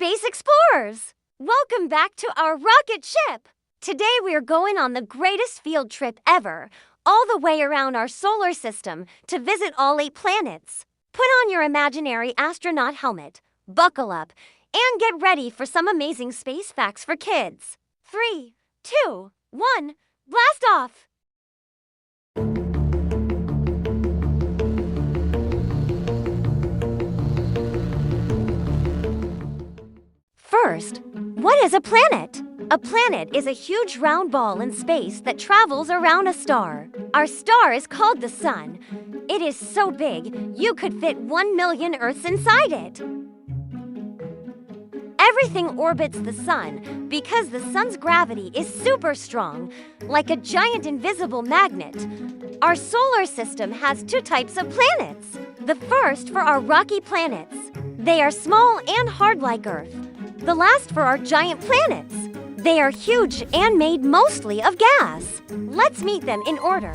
space explorers! Welcome back to our rocket ship! Today we are going on the greatest field trip ever, all the way around our solar system to visit all 8 planets. Put on your imaginary astronaut helmet, buckle up, and get ready for some amazing space facts for kids. 3, 2, 1, blast off! First, what is a planet? A planet is a huge round ball in space that travels around a star. Our star is called the Sun. It is so big, you could fit 1 million Earths inside it. Everything orbits the Sun because the Sun's gravity is super strong, like a giant invisible magnet. Our solar system has 2 types of planets. The first for our rocky planets. They are small and hard like Earth. The last for our giant planets. They are huge and made mostly of gas. Let's meet them in order.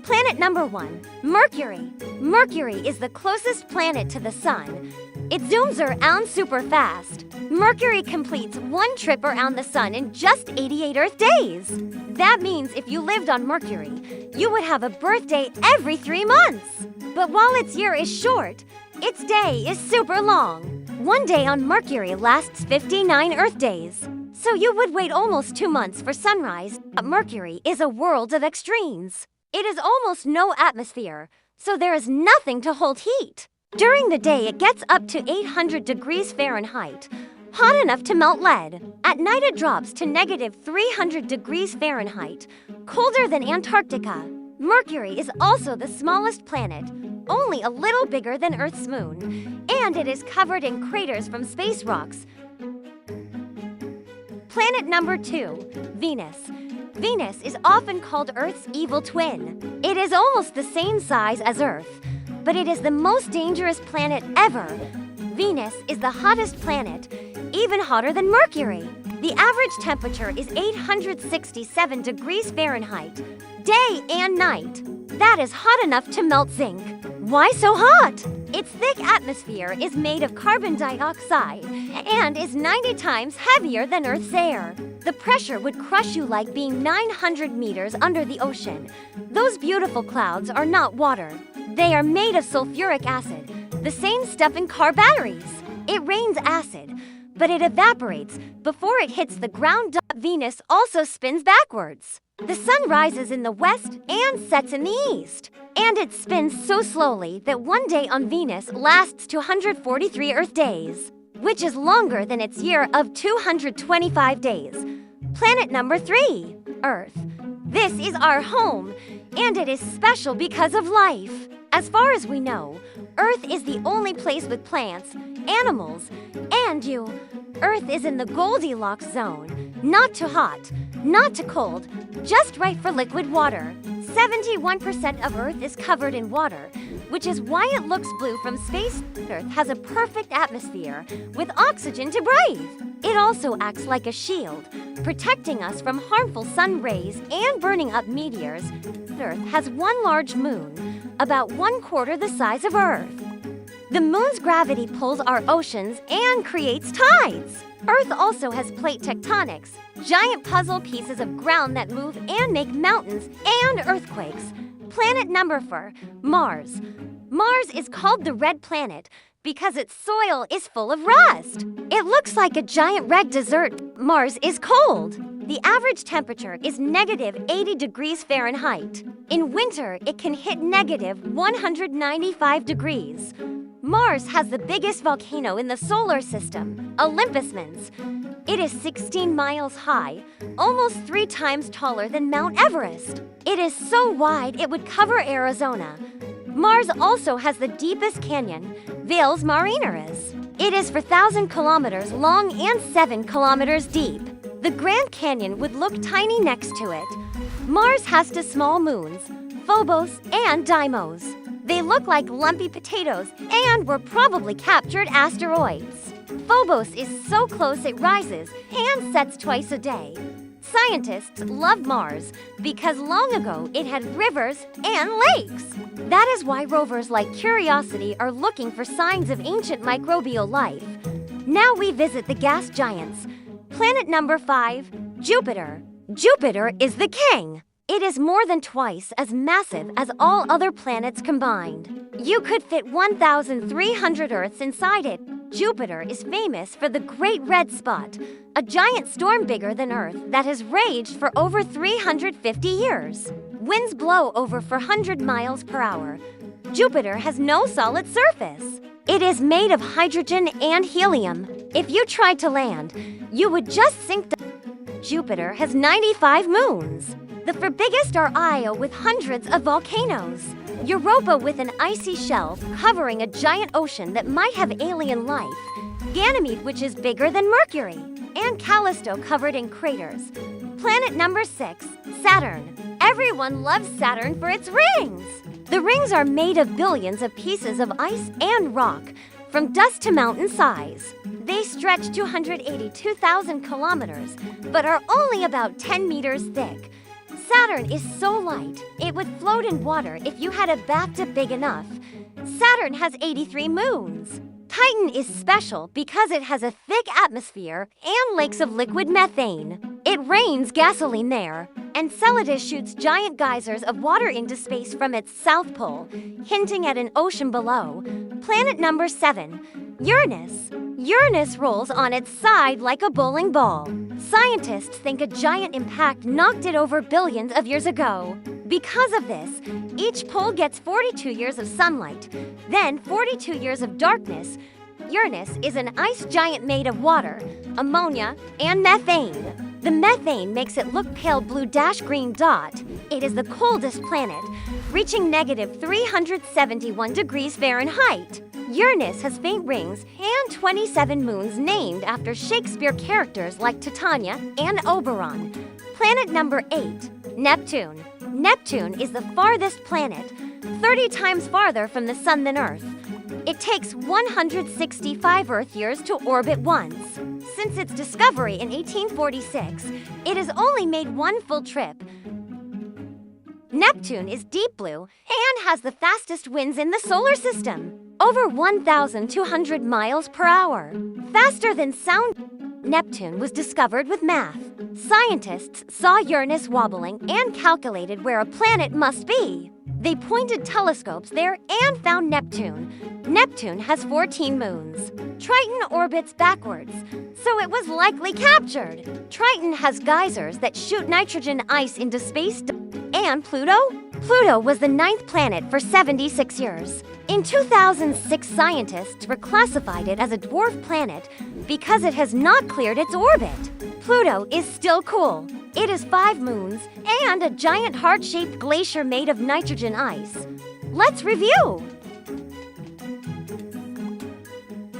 Planet number 1, Mercury. Mercury is the closest planet to the Sun. It zooms around super fast. Mercury completes 1 trip around the Sun in just 88 Earth days. That means if you lived on Mercury, you would have a birthday every 3 months. But while its year is short, its day is super long. 1 day on Mercury lasts 59 Earth days. So you would wait almost 2 months for sunrise. Mercury is a world of extremes. It is almost no atmosphere, so there is nothing to hold heat. During the day, it gets up to 800 degrees Fahrenheit, hot enough to melt lead. At night, it drops to negative 300 degrees Fahrenheit, colder than Antarctica. Mercury is also the smallest planet, only a little bigger than Earth's moon, and it is covered in craters from space rocks. Planet number 2, Venus. Venus is often called Earth's evil twin. It is almost the same size as Earth, but it is the most dangerous planet ever. Venus is the hottest planet, even hotter than Mercury. The average temperature is 867 degrees Fahrenheit, day and night. That is hot enough to melt zinc. Why so hot? Its thick atmosphere is made of carbon dioxide and is 90 times heavier than Earth's air. The pressure would crush you like being 900 meters under the ocean. Those beautiful clouds are not water. They are made of sulfuric acid, the same stuff in car batteries. It rains acid, but it evaporates before it hits the ground. Venus also spins backwards. The sun rises in the west and sets in the east. And it spins so slowly that 1 day on Venus lasts 243 Earth days, which is longer than its year of 225 days. Planet number 3, Earth. This is our home, and it is special because of life. As far as we know, Earth is the only place with plants, animals, and you. Earth is in the Goldilocks zone. Not too hot, not too cold, just right for liquid water. 71% of Earth is covered in water, which is why it looks blue from space. Earth has a perfect atmosphere with oxygen to breathe. It also acts like a shield, protecting us from harmful sun rays and burning up meteors. Earth has 1 large moon, about 1/4 the size of Earth. The moon's gravity pulls our oceans and creates tides. Earth also has plate tectonics, giant puzzle pieces of ground that move and make mountains and earthquakes. Planet number 4, Mars. Mars is called the red planet because its soil is full of rust. It looks like a giant red desert. Mars is cold. The average temperature is negative 80 degrees Fahrenheit. In winter, it can hit negative 195 degrees. Mars has the biggest volcano in the solar system, Olympus Mons. It is 16 miles high, almost 3 times taller than Mount Everest. It is so wide it would cover Arizona. Mars also has the deepest canyon, Valles Marineris. It is 4,000 kilometers long and 7 kilometers deep. The Grand Canyon would look tiny next to it. Mars has 2 small moons, Phobos and Deimos. They look like lumpy potatoes and were probably captured asteroids. Phobos is so close it rises and sets twice a day. Scientists love Mars because long ago it had rivers and lakes. That is why rovers like Curiosity are looking for signs of ancient microbial life. Now we visit the gas giants. Planet number 5, Jupiter. Jupiter is the king. It is more than twice as massive as all other planets combined. You could fit 1,300 Earths inside it. Jupiter is famous for the Great Red Spot, a giant storm bigger than Earth that has raged for over 350 years. Winds blow over 400 miles per hour. Jupiter has no solid surface. It is made of hydrogen and helium. If you tried to land, you would just sink down. Jupiter has 95 moons. The four biggest are Io with hundreds of volcanoes, Europa with an icy shelf covering a giant ocean that might have alien life, Ganymede which is bigger than Mercury, and Callisto covered in craters. Planet number 6, Saturn. Everyone loves Saturn for its rings. The rings are made of billions of pieces of ice and rock, from dust to mountain size. They stretch 282,000 kilometers, but are only about 10 meters thick. Saturn is so light, it would float in water if you had a bathtub big enough. Saturn has 83 moons. Titan is special because it has a thick atmosphere and lakes of liquid methane. It rains gasoline there. Enceladus shoots giant geysers of water into space from its south pole, hinting at an ocean below. Planet number 7, Uranus. Uranus rolls on its side like a bowling ball. Scientists think a giant impact knocked it over billions of years ago. Because of this, each pole gets 42 years of sunlight, then 42 years of darkness. Uranus is an ice giant made of water, ammonia, and methane. The methane makes it look pale blue green dot. It is the coldest planet, reaching negative 371 degrees Fahrenheit. Uranus has faint rings and 27 moons named after Shakespeare characters like Titania and Oberon. Planet number 8, Neptune. Neptune is the farthest planet, 30 times farther from the sun than Earth. It takes 165 Earth years to orbit once. Since its discovery in 1846, it has only made one full trip. Neptune is deep blue and has the fastest winds in the solar system, over 1,200 miles per hour. Faster than sound. Neptune was discovered with math. Scientists saw Uranus wobbling and calculated where a planet must be. They pointed telescopes there and found Neptune. Neptune has 14 moons. Triton orbits backwards, so it was likely captured. Triton has geysers that shoot nitrogen ice into space. And Pluto? Pluto was the 9th planet for 76 years. In 2006, scientists reclassified it as a dwarf planet because it has not cleared its orbit. Pluto is still cool. It has 5 moons and a giant heart-shaped glacier made of nitrogen ice. Let's review.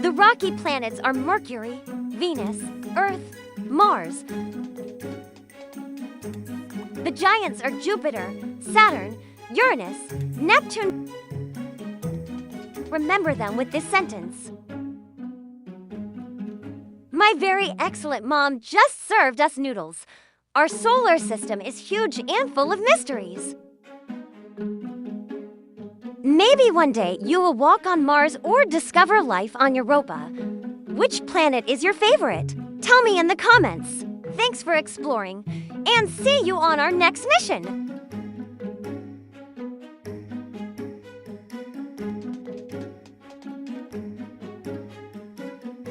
The rocky planets are Mercury, Venus, Earth, Mars. The giants are Jupiter, Saturn, Uranus, Neptune. Remember them with this sentence. My very excellent mom just served us noodles. Our solar system is huge and full of mysteries. Maybe one day you will walk on Mars or discover life on Europa. Which planet is your favorite? Tell me in the comments. Thanks for exploring, and see you on our next mission.